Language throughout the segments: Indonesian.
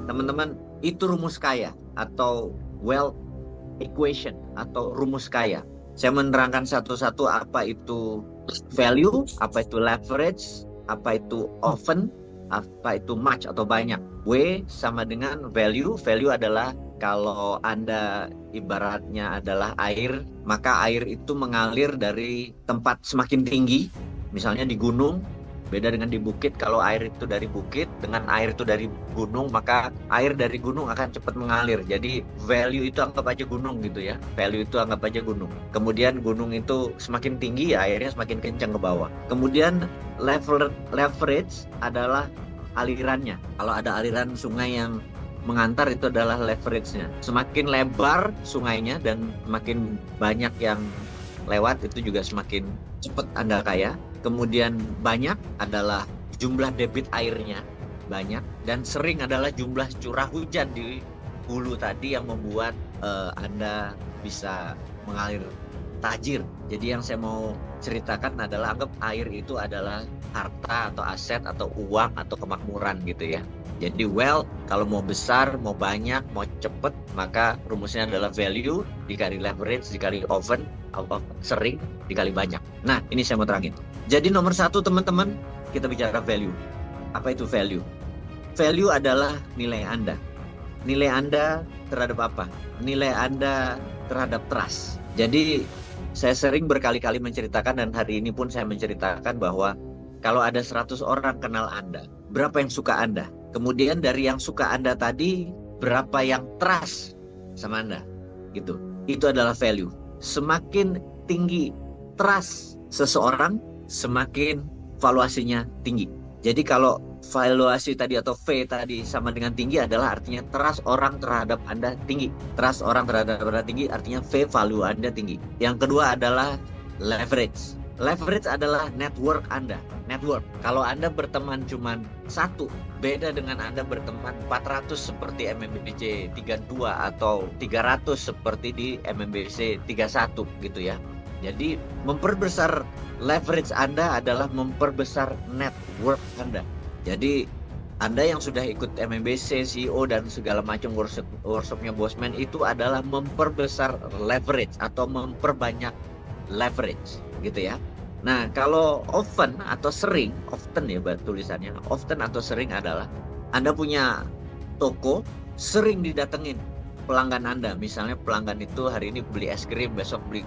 teman-teman, itu rumus kaya atau wealth equation atau rumus kaya. Saya menerangkan satu-satu apa itu value, apa itu leverage, apa itu often, apa itu much atau banyak. W sama dengan value. Value adalah kalau Anda ibaratnya adalah air, maka air itu mengalir dari tempat semakin tinggi, misalnya di gunung. Beda dengan di bukit, kalau air itu dari bukit dengan air itu dari gunung, maka air dari gunung akan cepat mengalir. Jadi value itu anggap aja gunung gitu ya. Value itu anggap aja gunung. Kemudian gunung itu semakin tinggi, ya airnya semakin kencang ke bawah. Kemudian leverage adalah alirannya. Kalau ada aliran sungai yang mengantar, itu adalah leverage-nya. Semakin lebar sungainya dan semakin banyak yang lewat, itu juga semakin cepat Anda kaya. Kemudian banyak adalah jumlah debit airnya banyak, dan sering adalah jumlah curah hujan di hulu tadi yang membuat Anda bisa mengalir tajir. Jadi yang saya mau ceritakan adalah anggap air itu adalah harta atau aset atau uang atau kemakmuran gitu ya. Jadi wealth kalau mau besar, mau banyak, mau cepet, maka rumusnya adalah value dikali leverage dikali often, sering dikali banyak. Nah, ini saya mau terangin. Jadi nomor satu teman-teman, kita bicara value. Apa itu value? Value adalah nilai Anda. Nilai Anda terhadap apa? Nilai Anda terhadap trust. Jadi saya sering berkali-kali menceritakan, dan hari ini pun saya menceritakan bahwa kalau ada 100 orang kenal Anda, berapa yang suka Anda? Kemudian dari yang suka Anda tadi, berapa yang trust sama Anda? Gitu. Itu adalah value. Semakin tinggi trust seseorang, semakin valuasinya tinggi. Jadi kalau valuasi tadi atau V tadi sama dengan tinggi, adalah artinya trust orang terhadap Anda tinggi. Trust orang terhadap Anda tinggi artinya V value Anda tinggi. Yang kedua adalah leverage. Leverage adalah network Anda. Network. Kalau Anda berteman cuma satu, beda dengan Anda berteman 400 seperti MMBC 32 atau 300 seperti di MMBC 31 gitu ya. Jadi memperbesar leverage Anda adalah memperbesar network Anda. Jadi Anda yang sudah ikut MMBC, CEO dan segala macam workshopnya Bosman, itu adalah memperbesar leverage atau memperbanyak leverage gitu ya. Nah, kalau often atau sering, often ya tulisannya, often atau sering adalah Anda punya toko, sering didatengin pelanggan Anda. Misalnya pelanggan itu hari ini beli es krim, besok beli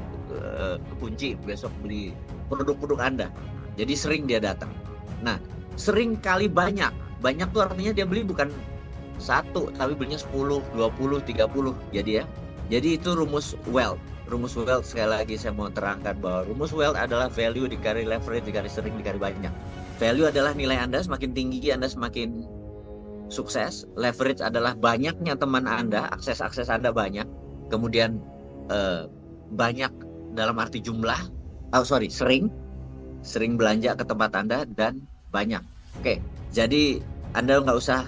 kunci, besok beli produk-produk Anda. Jadi sering dia datang. Nah, sering kali banyak. Banyak tuh artinya dia beli bukan satu, tapi belinya 10, 20, 30. Jadi ya. Jadi itu rumus wealth. Rumus wealth, sekali lagi saya mau terangkan bahwa rumus wealth adalah value dikali leverage dikali sering dikali banyak. Value adalah nilai Anda, semakin tinggi Anda semakin sukses. Leverage adalah banyaknya teman Anda, akses Anda banyak. Kemudian banyak dalam arti jumlah, sering belanja ke tempat Anda dan banyak. Oke, jadi Anda nggak usah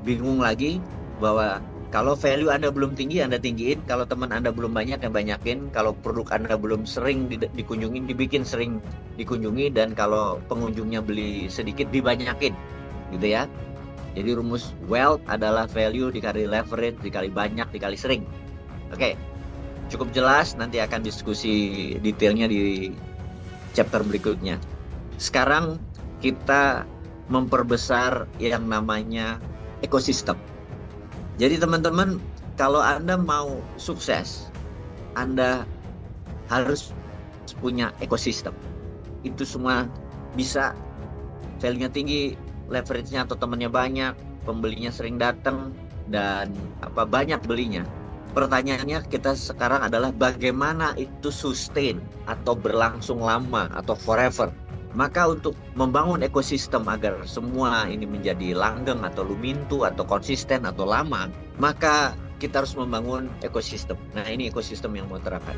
bingung lagi bahwa kalau value Anda belum tinggi, Anda tinggiin. Kalau teman Anda belum banyak, yang banyakin. Kalau produk Anda belum sering dikunjungi, dibikin sering dikunjungi. Dan kalau pengunjungnya beli sedikit, dibanyakin. Gitu ya. Jadi rumus wealth adalah value dikali leverage, dikali banyak, dikali sering. Oke, cukup jelas. Nanti akan diskusi detailnya di chapter berikutnya. Sekarang kita memperbesar yang namanya ekosistem. Jadi teman-teman, kalau Anda mau sukses, Anda harus punya ekosistem. Itu semua bisa, value-nya tinggi, leverage-nya atau temannya banyak, pembelinya sering datang, dan banyak belinya. Pertanyaannya kita sekarang adalah bagaimana itu sustain atau berlangsung lama atau forever. Maka untuk membangun ekosistem agar semua ini menjadi langgeng atau lumintu atau konsisten atau lama, maka kita harus membangun ekosistem. Nah, ini ekosistem yang mau terangkan.